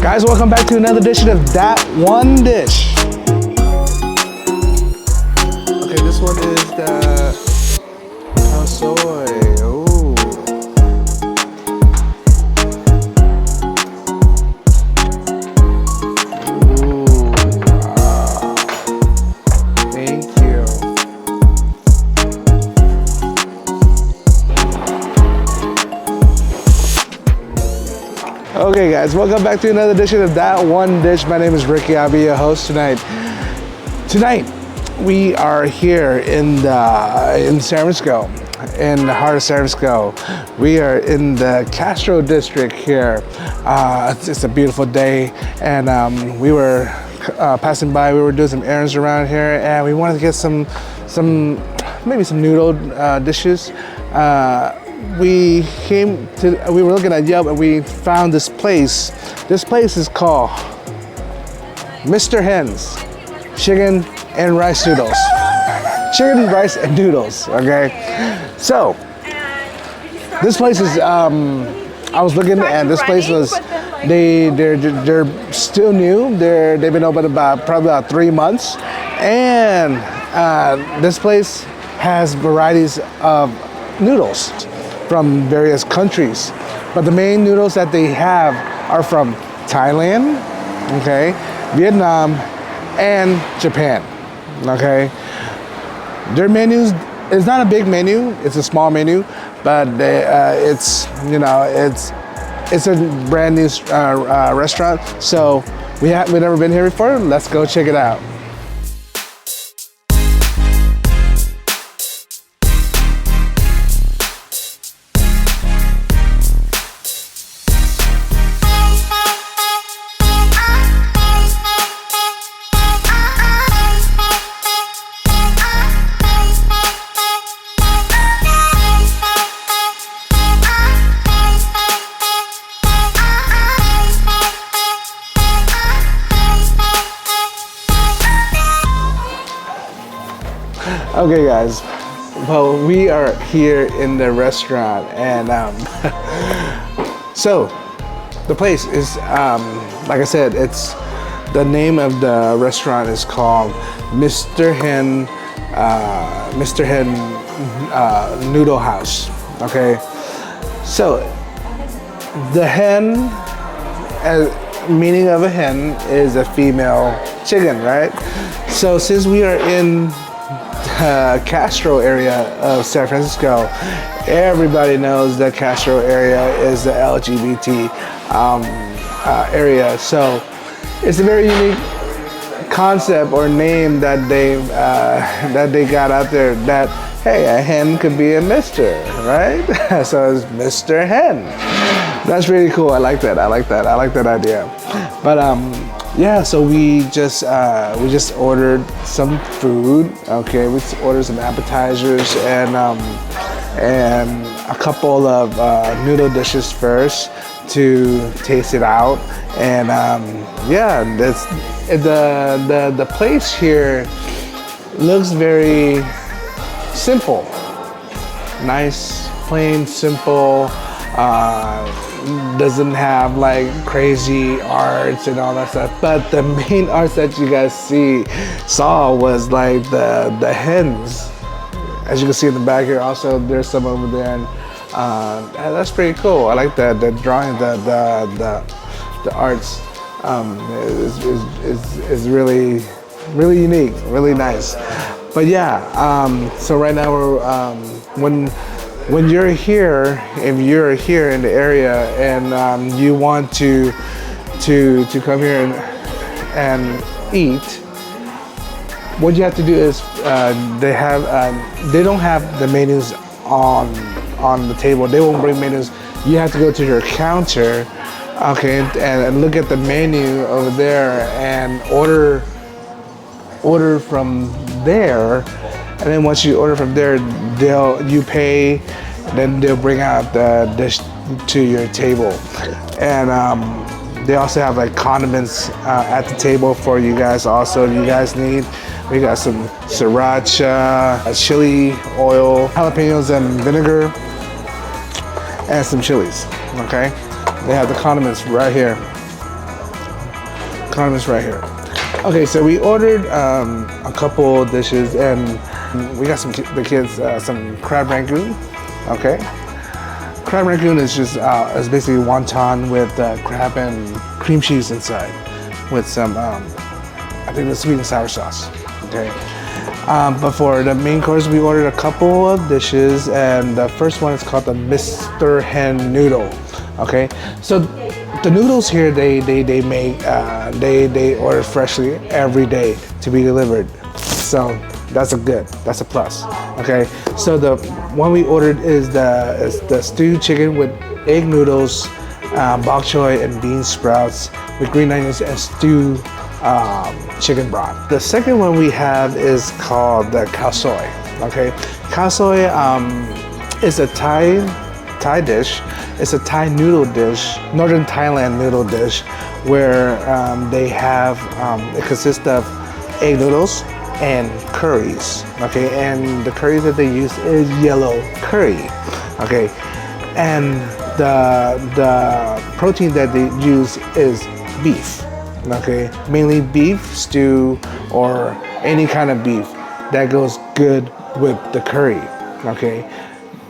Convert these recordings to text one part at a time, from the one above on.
Guys, welcome back to another edition of That One Dish. Okay, this one is the soy. Ooh. Thank you. Okay guys, welcome back to another edition of That One Dish. My name is Ricky. I'll be your host tonight. Tonight, we are here in San Francisco, in the heart of San Francisco. We are in the Castro District here. It's a beautiful day, and we were passing by. We were doing some errands around here, and we wanted to get maybe some noodle dishes. We were looking at Yelp and we found this place. This place is called MR.HEN's Chicken and Rice Noodles. Chicken, rice, and noodles, okay? So, this place is, I was looking and this place was, they're still new. They've been open probably about 3 months. And this place has varieties of noodles from various countries, but the main noodles that they have are from Thailand, okay, Vietnam, and Japan, okay. Their menus is not a big menu; it's a small menu, but it's a brand new restaurant. So we've never been here before. Let's go check it out. Okay guys, well, we are here in the restaurant, and so the place is, like I said, the name of the restaurant is called MR.HEN Noodle House, okay? So the hen, meaning of a hen, is a female chicken, right? So since we are in Castro area of San Francisco, everybody knows that Castro area is the LGBT area. So it's a very unique concept or name that they got out there, that hey, a hen could be a Mr., right? So it's MR.HEN. That's really cool. I like that. I like that idea. But yeah, so we just ordered some food. Okay, we ordered some appetizers and a couple of noodle dishes first to taste it out. And yeah, the place here looks very simple, nice, plain, simple. Doesn't have like crazy arts and all that stuff, but the main arts that you guys saw was like the hens. As you can see in the back here, also there's some over there, and that's pretty cool. I like the drawing, the arts is really unique, really nice. But yeah, so right now we're when you're here, if you're here in the area and you want to come here and eat, what you have to do is they don't have the menus on the table. They won't bring menus. You have to go to your counter, okay, and look at the menu over there and order from there. And then once you order from there, you pay, then they'll bring out the dish to your table. And they also have like condiments at the table for you guys also, if you guys need. We got some sriracha, chili oil, jalapenos and vinegar, and some chilies, okay? They have the condiments right here. condiments right here. Okay, so we ordered a couple dishes, and we got the kids some crab rangoon. Okay, crab rangoon is just is basically wonton with crab and cream cheese inside, with some I think the sweet and sour sauce. Okay, but for the main course, we ordered a couple of dishes, and the first one is called the MR.HEN noodle. Okay, so the noodles here they make they order freshly every day to be delivered, so that's a plus. Okay, so the one we ordered is the stewed chicken with egg noodles, bok choy and bean sprouts with green onions and stewed chicken broth. The second one we have is called the khao soi. Okay, khao soi is a Thai dish. It's a Thai noodle dish, northern Thailand noodle dish, where they have it consists of egg noodles and curries. Okay, and the curry that they use is yellow curry. Okay, and the protein that they use is beef. Okay, mainly beef stew or any kind of beef that goes good with the curry. Okay,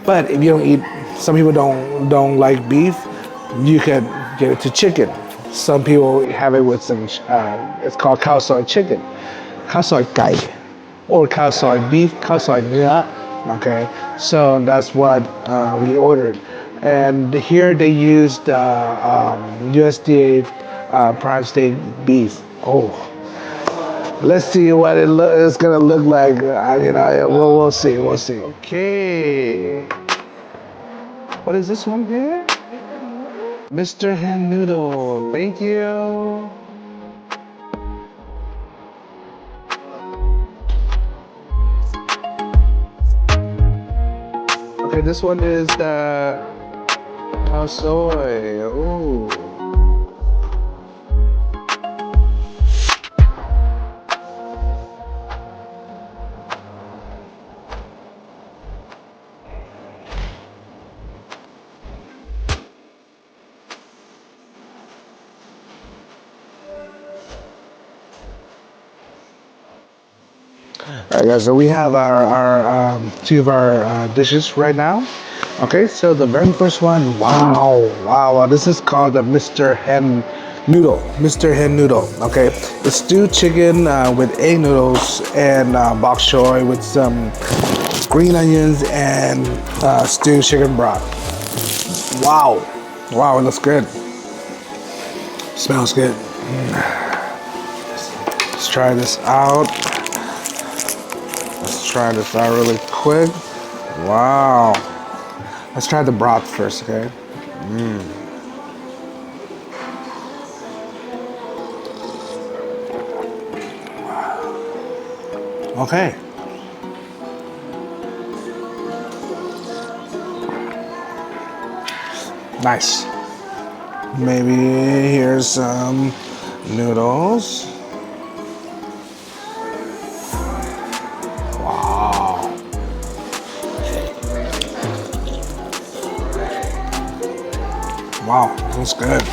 but if you don't eat, some people don't like beef, you can get it to chicken. Some people have it with some it's called khao soi chicken, khao soi gai, or khao soi beef, khao soi นื้อ. Okay, so that's what we ordered, and here they used USDA prime steak beef. Oh, let's see what it's gonna look like. We'll see. We'll see. Okay, what is this one here? MR.HEN noodle. Thank you. Okay, this one is the khao soi. Ooh. Alright guys, so we have our two of our dishes right now. Okay, so the very first one, wow, this is called the MR.HEN noodle. MR.HEN noodle. Okay, the stewed chicken with egg noodles and bok choy with some green onions and stewed chicken broth. Wow, it looks good. Smells good. Let's try this out. Try this out really quick. Wow. Let's try the broth first, okay? Okay. Nice. Maybe here's some noodles. Wow, that's good.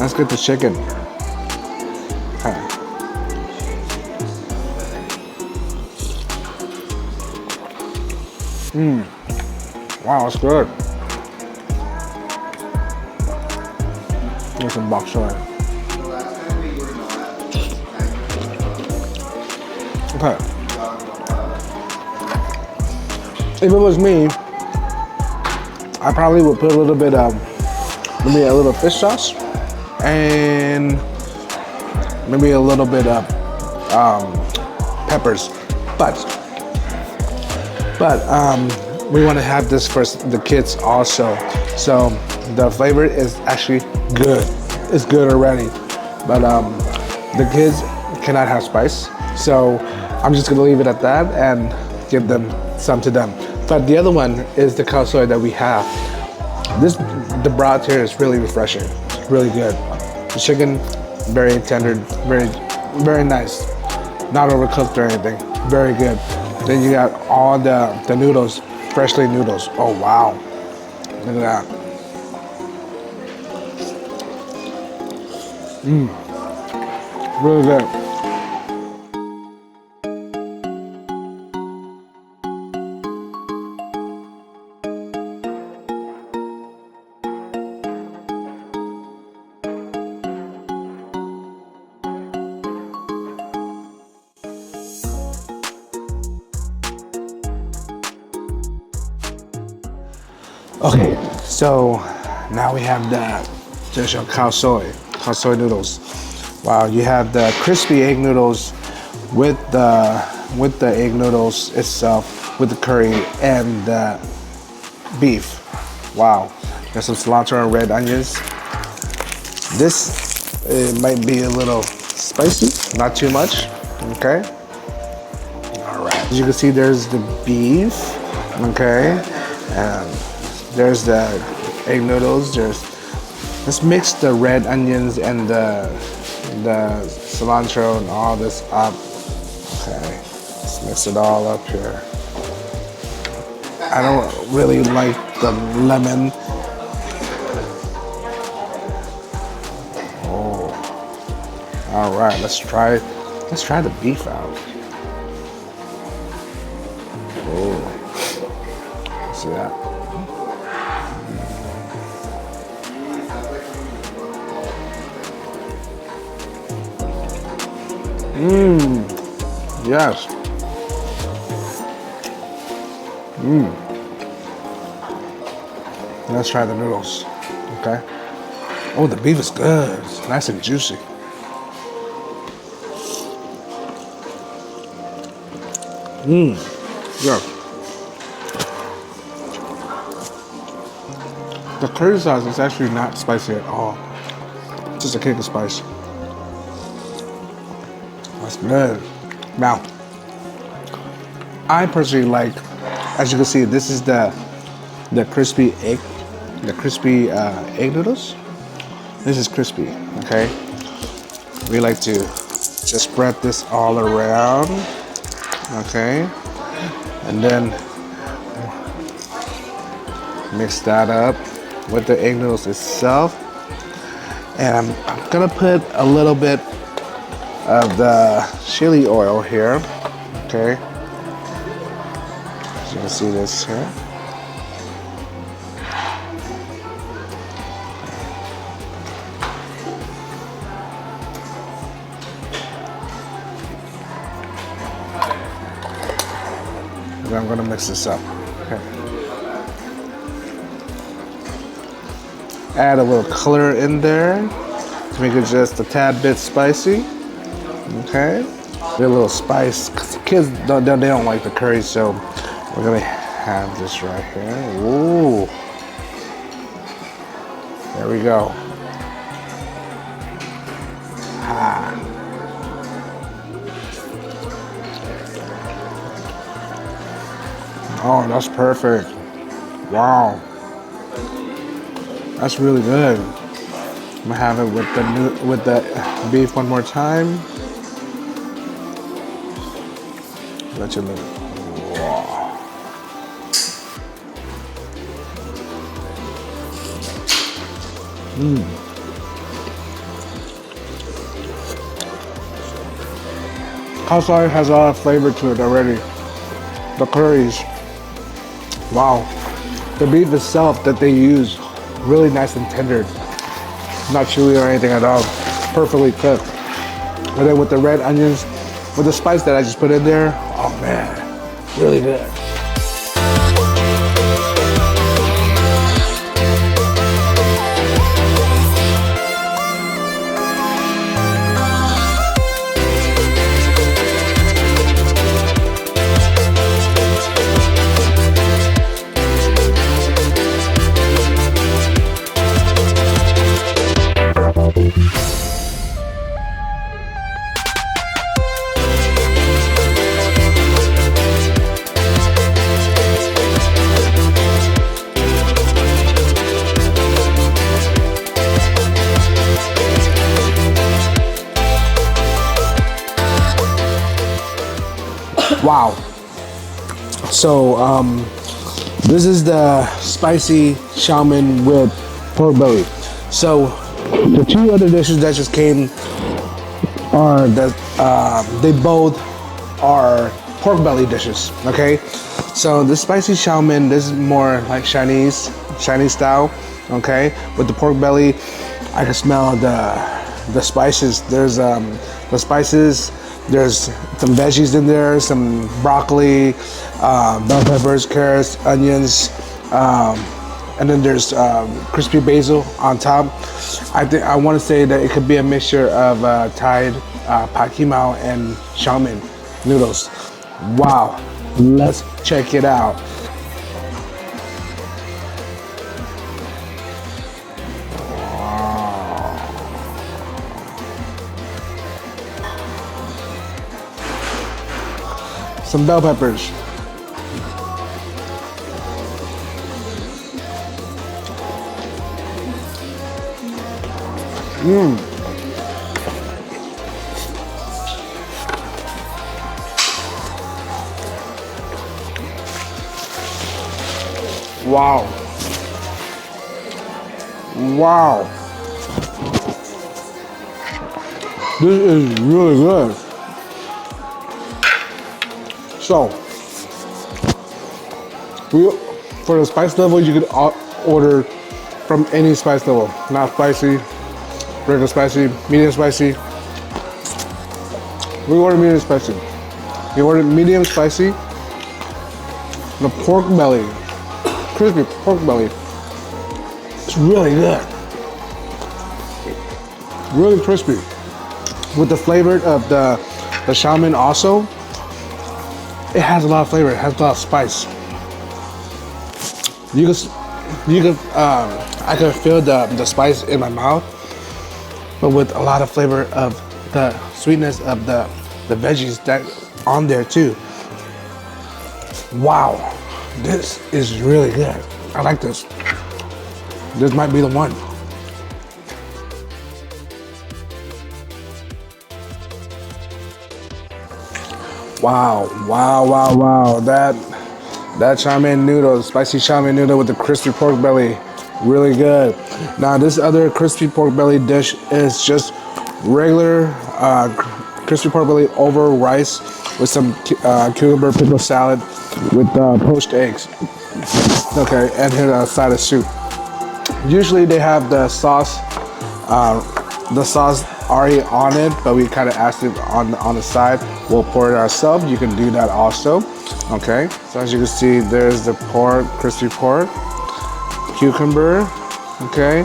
Let's get the chicken. Okay. Wow, it's good. Here's some bok choy. Okay. If it was me, I probably would put a little bit of maybe a little fish sauce and maybe a little bit of peppers, but we want to have this for the kids also, so the flavor is actually good. It's good already, but the kids cannot have spice, so I'm just gonna leave it at that and give them some to them. But the other one is the khao soi that we have. The broth here is really refreshing. It's really good. The chicken, very tender, very nice. Not overcooked or anything. Very good. Then you got all the noodles, freshly noodles. Oh wow. Look at that. Really good. Okay, so now we have the traditional cow soy noodles. Wow, you have the crispy egg noodles with the egg noodles itself, with the curry and the beef. Wow, there's some cilantro and red onions. This it might be a little spicy, not too much. Okay. All right. As you can see, there's the beef. Okay, and there's the egg noodles. Let's mix the red onions and the cilantro and all this up. Okay, let's mix it all up here. I don't really like the lemon. Oh, all right. Let's try the beef out. Oh, see that? Yes. Let's try the noodles. Okay. Oh, the beef is good. It's nice and juicy. Yeah. The curry sauce is actually not spicy at all. Just a kick of spice. That's good. Now, I personally like, as you can see, this is the crispy egg noodles. This is crispy, okay? We like to just spread this all around, okay? And then mix that up with the egg noodles itself. And I'm gonna put a little bit of the chili oil here, okay? As you can see this here. And I'm gonna mix this up, okay? Add a little color in there to make it just a tad bit spicy. Okay, get a little spice. Kids they don't like the curry, so we're gonna have this right here. Ooh, there we go. Ah. Oh, that's perfect. Wow, that's really good. I'm gonna have it with the beef one more time. Let you look. Wow. Cow soy has a lot of flavor to it already. The curries. Wow. The beef itself that they use, really nice and tender. Not chewy or anything at all. Perfectly cooked. And then with the red onions, with the spice that I just put in there, oh man, really good. Wow. So this is the spicy Shaman with pork belly. So the two other dishes that just came are that they both are pork belly dishes. Okay, so the spicy Shaman, this is more like Chinese style. Okay, with the pork belly, I can smell the spices. There's the spices. There's some veggies in there, some broccoli, bell peppers, carrots, onions, and then there's crispy basil on top. I want to say that it could be a mixture of Thai Pak Kimao and Shaman noodles. Wow, let's check it out. Some bell peppers. Wow. Wow. This is really good. So, for the spice level, you could order from any spice level. Not spicy, regular spicy, medium spicy. We ordered medium spicy. We ordered medium spicy. The pork belly, crispy pork belly. It's really good. Really crispy. With the flavor of the Shaman also. It has a lot of flavor. It has a lot of spice. I could feel the spice in my mouth, but with a lot of flavor of the sweetness of the veggies that on there too. Wow, this is really good. I like this. This might be the one. Wow, wow, wow, wow. That Shaman noodle, spicy Shaman noodle with the crispy pork belly, really good. Now this other crispy pork belly dish is just regular crispy pork belly over rice with some cucumber pickle salad with poached eggs. Okay, and here's a side of soup. Usually they have the sauce already on it, but we kind of asked it on the side. We'll pour it ourselves. You can do that also. Okay, so as you can see, there's the pork, crispy pork, cucumber, okay,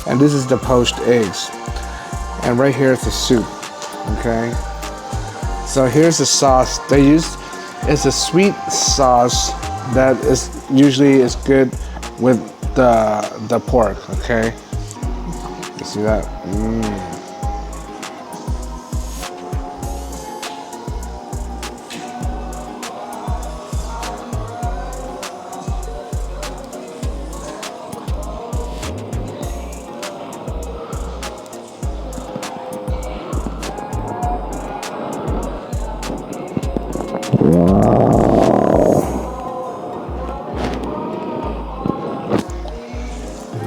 and this is the poached eggs. And right here is the soup, okay. So here's the sauce they use. It's a sweet sauce that is usually is good with the pork, okay. You see that?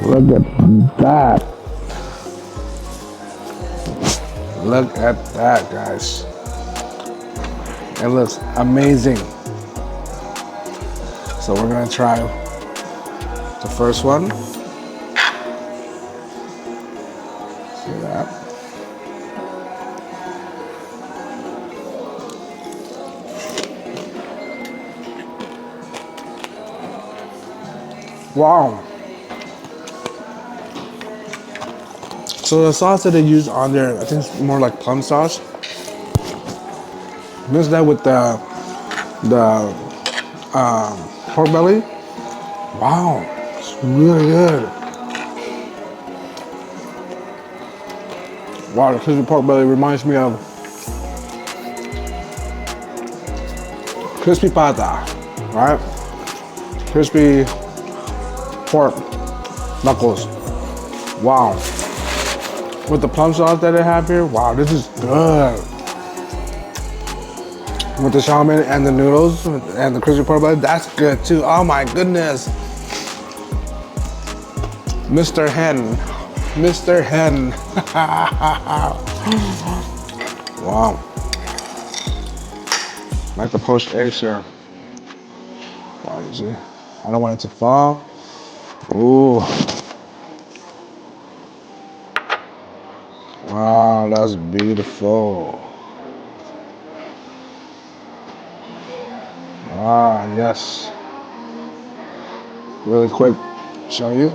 Look at that. Look at that, guys. It looks amazing. So we're gonna try the first one. See that? Wow. So the sauce that they use on there, I think it's more like plum sauce. Mix that with the pork belly. Wow, it's really good. Wow, the crispy pork belly reminds me of crispy pata, right? Crispy pork knuckles. Wow. With the plum sauce that they have here, wow, this is good. With the Shaman and the noodles and the crispy pork belly, that's good too. Oh my goodness. Mr. Hen. Mr. Hen. Wow. Like the poached eggs here. Wow, you see? I don't want it to fall. Ooh. Wow, that's beautiful. Ah, yes. Really quick, show you.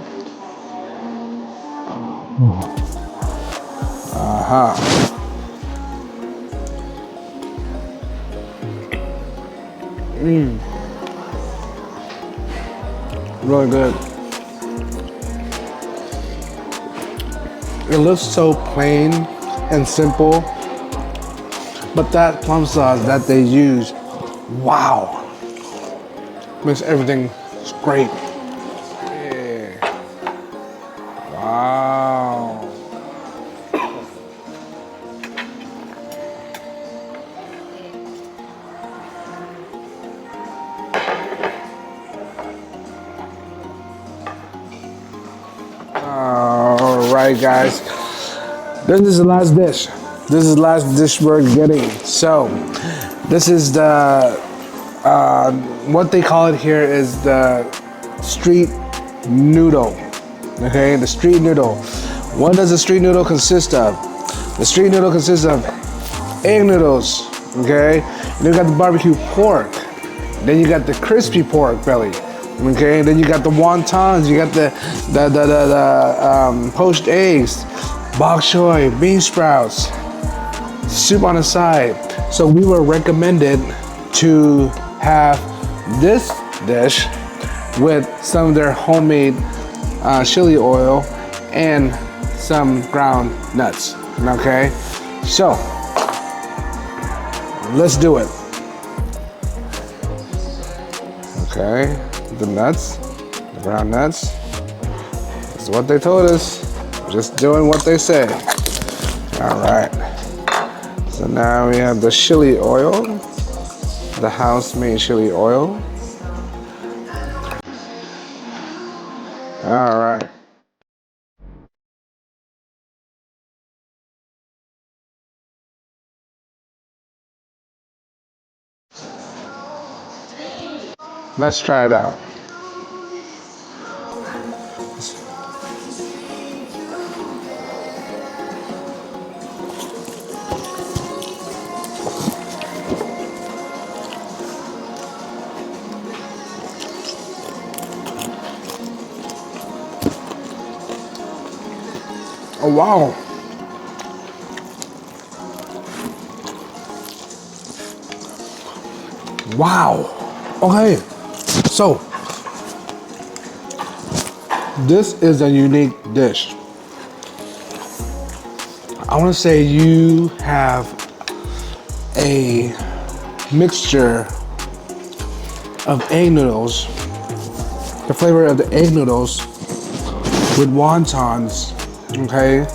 Aha. Really good. It looks so plain and simple, but that plum sauce that they use, wow, makes everything great. Yeah. Wow. All right, guys. This is the last dish. This is the last dish we're getting. So, this is the what they call it here is the street noodle. Okay, the street noodle. What does the street noodle consist of? The street noodle consists of egg noodles. Okay, and you got the barbecue pork. Then you got the crispy pork belly. Okay, then you got the wontons. You got the poached eggs, bok choy, bean sprouts, soup on the side. So we were recommended to have this dish with some of their homemade chili oil and some ground nuts. Okay, so let's do it. Okay, the nuts, the ground nuts. That's what they told us. Just doing what they say. All right. So now we have the chili oil, the house-made chili oil. All right. Let's try it out. Oh, wow. Wow. Okay. So, this is a unique dish. I want to say you have a mixture of egg noodles, the flavor of the egg noodles with wontons, okay,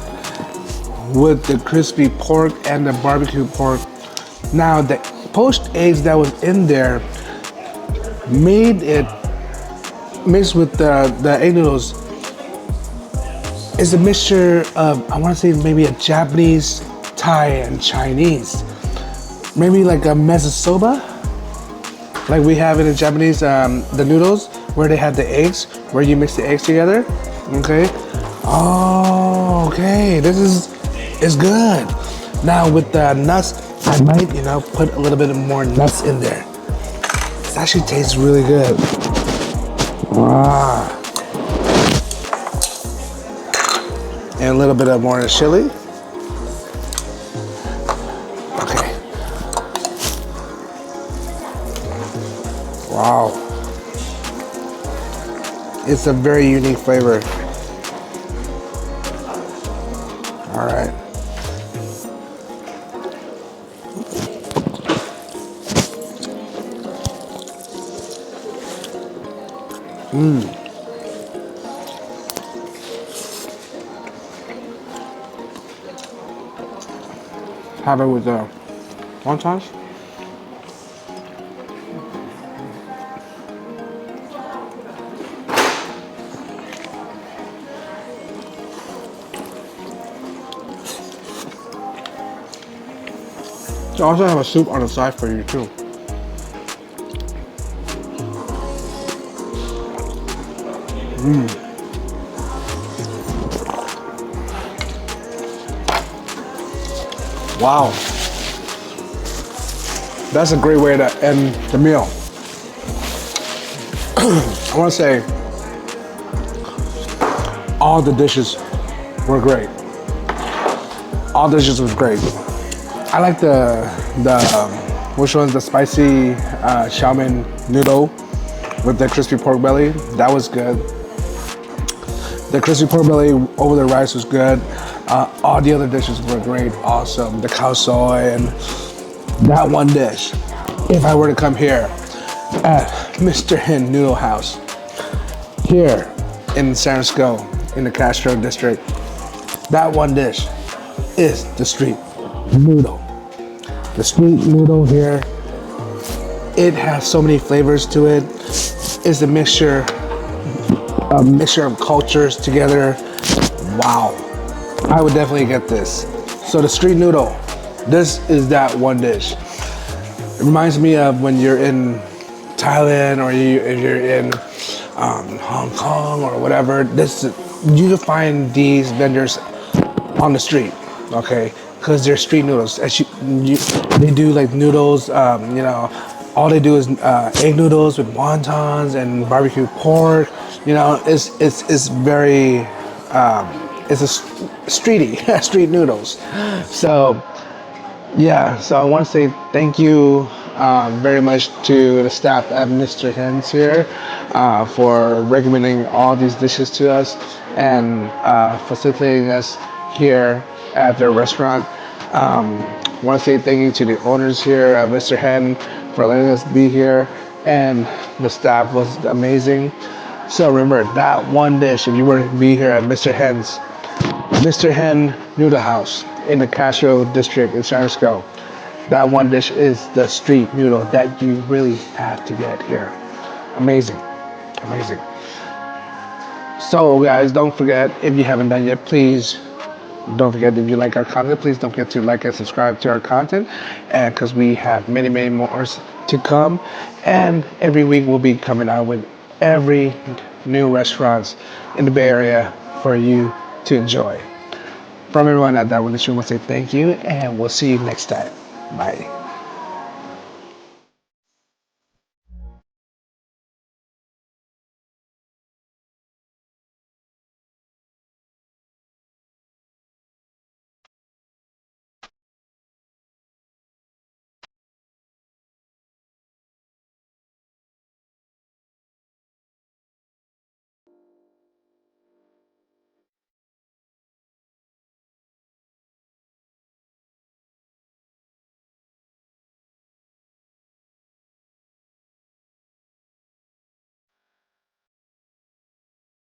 with the crispy pork and the barbecue pork. Now the poached eggs that was in there made it mixed with the egg noodles is a mixture of, I want to say maybe a Japanese, Thai, and Chinese. Maybe like a mesosoba, like we have in the Japanese, the noodles where they have the eggs, where you mix the eggs together. Okay. Oh, okay. This is good. Now with the nuts, I might, put a little bit more nuts in there. This actually tastes really good. Ah. And a little bit of more chili. Okay. Wow. It's a very unique flavor. All right. Have it with the wontons. I also have a soup on the side for you too. Wow. That's a great way to end the meal. I want to say all the dishes were great. All dishes was great. I like which one's the spicy Shaman noodle with the crispy pork belly. That was good. The crispy pork belly over the rice was good. All the other dishes were great, awesome. The cow soy and that one dish. If I were to come here at MR.HEN Noodle House here in San Francisco in the Castro District, that one dish is the street noodle. The street noodle here, it has so many flavors to it. It's a mixture of cultures together. Wow, I would definitely get this. So the street noodle, this is that one dish. It reminds me of when you're in Thailand or if you're in Hong Kong or whatever. You can find these vendors on the street, okay? Because they're street noodles. They do like noodles, all they do is egg noodles with wontons and barbecue pork. It's very, it's a streety, street noodles. So, yeah, so I want to say thank you very much to the staff at MR.HEN's here for recommending all these dishes to us and facilitating us here at their restaurant. I want to say thank you to the owners here at MR.HEN for letting us be here, and the staff was amazing. So remember that one dish, if you were to be here at MR.HEN Noodle House in the Castro District in San Francisco, that one dish is the street noodle that you really have to get here. Amazing, amazing. So guys, don't forget, if you haven't done yet, please don't forget, if you like our content, please don't forget to like and subscribe to our content, and because we have many more to come, and every week we'll be coming out with every new restaurants in the Bay Area for you to enjoy. From everyone at That One Show, I want to say thank you, and we'll see you next time. Bye.